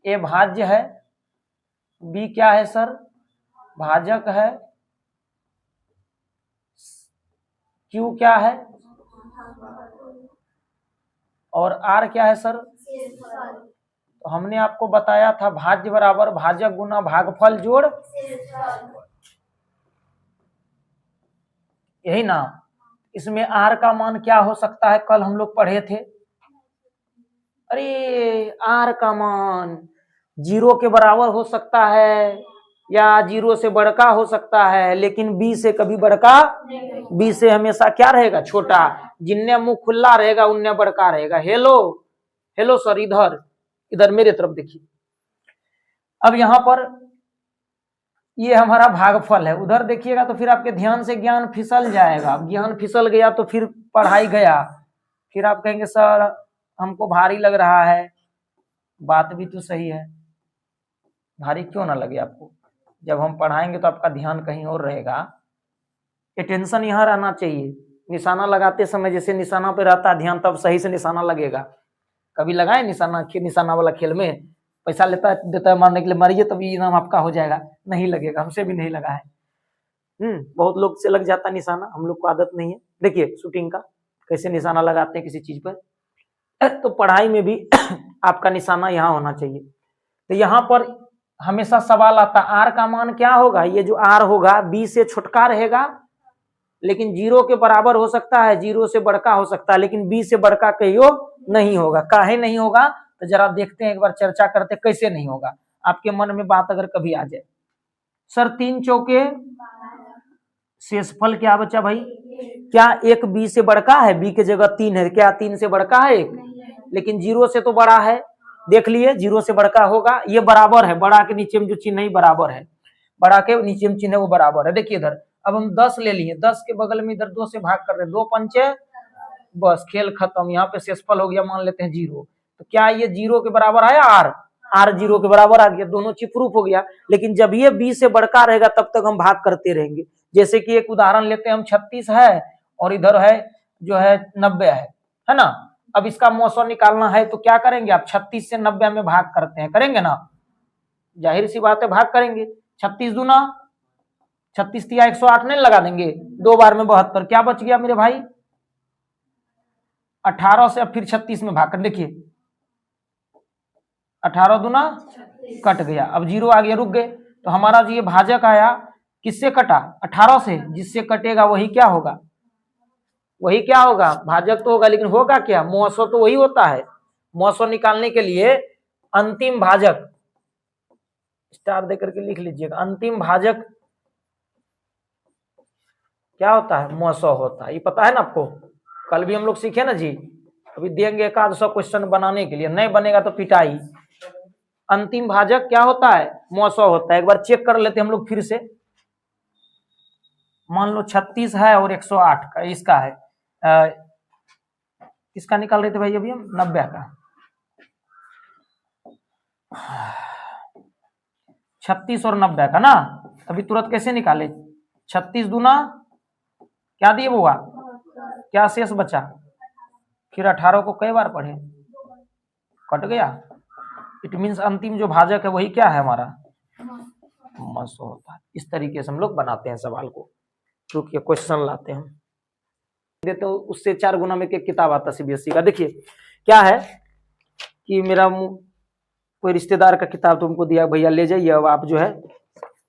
ए भाज्य है, बी क्या है सर, भाजक है, क्यू क्या है और आर क्या है सर। तो हमने आपको बताया था भाज्य बराबर भाजक गुना भागफल जोड़, यही ना। इसमें आर का मान क्या हो सकता है, कल हम लोग पढ़े थे। अरे आर का मान 0 के बराबर हो सकता है या 0 से बड़का हो सकता है, लेकिन बी से कभी बड़का, बी से हमेशा क्या रहेगा, छोटा। जिन्ने मुंह खुला रहेगा उन्ने बड़का रहेगा। हेलो हेलो सर, इधर इधर मेरे तरफ देखिए। अब यहां पर ये हमारा भागफल है, उधर देखिएगा तो फिर आपके ध्यान से ज्ञान फिसल जाएगा। ज्ञान फिसल गया तो फिर पढ़ाई गया, फिर आप कहेंगे सर हमको भारी लग रहा है। बात भी तो सही है, भारी क्यों ना लगे आपको, जब हम पढ़ाएंगे तो आपका ध्यान कहीं और रहेगा। अटेंशन यहाँ रहना चाहिए। निशाना लगाते समय जैसे निशाना पे रहता है ध्यान, तब सही से निशाना लगेगा। कभी लगाए निशाना, निशाना वाला खेल में पैसा लेता है देता है मारने के लिए, मारिए तभी इनाम आपका हो जाएगा, नहीं लगेगा। हमसे भी नहीं लगा है, बहुत लोग से लग जाता निशाना, हम लोग को आदत नहीं है। देखिए शूटिंग का कैसे निशाना लगाते हैं किसी चीज पर, तो पढ़ाई में भी आपका निशाना यहाँ होना चाहिए। तो यहाँ पर हमेशा सवाल आता आर का मान क्या होगा, ये जो आर होगा बी से छोटका रहेगा, लेकिन 0 के बराबर हो सकता है, 0 से बड़का हो सकता है, लेकिन बी से बड़का कहियो नहीं होगा। काहे नहीं होगा, तो जरा देखते हैं, एक बार चर्चा करते कैसे नहीं होगा। आपके मन में बात अगर कभी आ जाए, सर 3 चौके शेषफल क्या बचा भाई, क्या एक बी से बड़का है, बी की जगह 3 है, क्या 3 से बड़का है एक, लेकिन 0 से तो बड़ा है। देख लिए 0 से बड़का होगा, ये बराबर है, बड़ा के नीचे में जो चिन्ह है बराबर है, बड़ा के नीचे में चिन्ह है वो बराबर है। देखिए इधर अब हम 10 ले लिए, 10 के बगल में इधर 2 से भाग कर रहे हैं, 2 पंचे, बस खेल खत्म। यहाँ पे शेषफल हो गया, मान लेते हैं 0। तो क्या ये 0 के बराबर आया, आर 0 के बराबर आ गया, दोनों चिपरूप हो गया। लेकिन जब ये बी से बड़का रहेगा तब तक हम भाग करते रहेंगे। जैसे कि एक उदाहरण लेते हैं हम, 36 है और इधर है जो है 90 है ना। अब इसका मौसम निकालना है तो क्या करेंगे आप, 36 से 90 में भाग करते हैं, करेंगे ना, जाहिर सी बात है भाग करेंगे। 36 दूना 36 तिया 108 नहीं लगा देंगे, 2 बार में 72, क्या बच गया मेरे भाई 18 से। अब फिर 36 में भाग कर देखिए, 18 दूना कट गया, अब 0 आ गया, रुक गए। तो हमारा जो ये भाजक आया किससे कटा, 18 से, जिससे कटेगा वही क्या होगा, वही क्या होगा, भाजक तो होगा, लेकिन होगा क्या, मौसो तो वही होता है। मौसो निकालने के लिए अंतिम भाजक, स्टार देकर के लिख लीजिएगा, अंतिम भाजक क्या होता है, मौसो होता है। ये पता है ना आपको, कल भी हम लोग सीखे ना जी। अभी देंगे 100 क्वेश्चन बनाने के लिए, नहीं बनेगा तो पिटाई। अंतिम भाजक क्या होता है, मौसो होता है। एक बार चेक कर लेते हैं हम लोग फिर से। मान लो 36 है और 108 का इसका है, किसका निकाल रहे थे भाई अभी हम, 90 का। 36 और 90 का ना, अभी तुरंत कैसे निकाले, 36 दूना क्या दिए बुआ, क्या शेष बचा, फिर 18 को कई बार पढ़े, कट गया। इट मीन्स अंतिम जो भाजक है वही क्या है हमारा, मौसो होता है। इस तरीके से हम लोग बनाते हैं सवाल को, क्योंकि क्वेश्चन लाते हैं। तो उससे 4 गुना में एक किताब आता सीबीएसई का। देखिए क्या है कि मेरा कोई रिश्तेदार का किताब तुमको दिया, भैया ले जाइए, अब आप जो है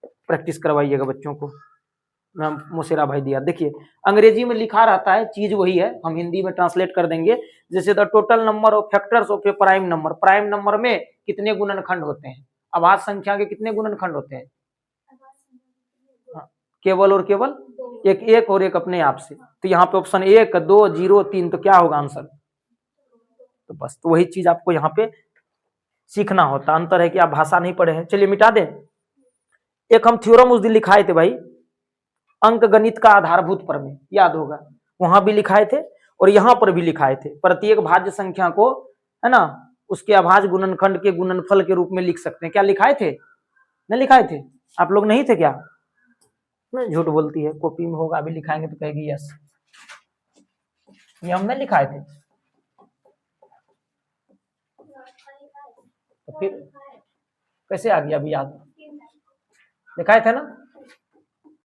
प्रैक्टिस करवाइएगा बच्चों को। मुसेरा भाई दिया। देखिए अंग्रेजी में लिखा रहता है, चीज वही है, हम हिंदी में ट्रांसलेट कर देंगे। जैसे the total number of factors of A prime number, prime number में कितने गुणनखंड होते हैं, अभाज्य संख्या के कितने गुणनखंड होते हैं, केवल और केवल एक, एक और एक अपने आप से। तो यहाँ पे ऑप्शन 1 2 0 3, तो क्या होगा आंसर, तो बस तो वही चीज आपको यहाँ पे सीखना होता। अंतर है कि आप भाषा नहीं पढ़े हैं। चलिए मिटा दें। एक हम थ्योरम उस दिन लिखाए थे भाई, अंक गणित का आधारभूत प्रमेय, याद होगा, वहां भी लिखाए थे और यहाँ पर भी लिखाए थे। प्रत्येक भाज्य संख्या को है ना उसके अभाज्य गुणनखंड के गुणनफल के रूप में लिख सकते हैं। क्या लिखाए थे, नहीं लिखाए थे, आप लोग नहीं थे क्या, नहीं झूठ बोलती है, कॉपी में होगा, अभी लिखाएंगे तो कहेगी यस, ये हम नहीं लिखाए थे। तो फिर कैसे आ गया अभी याद? दिखाए थे ना?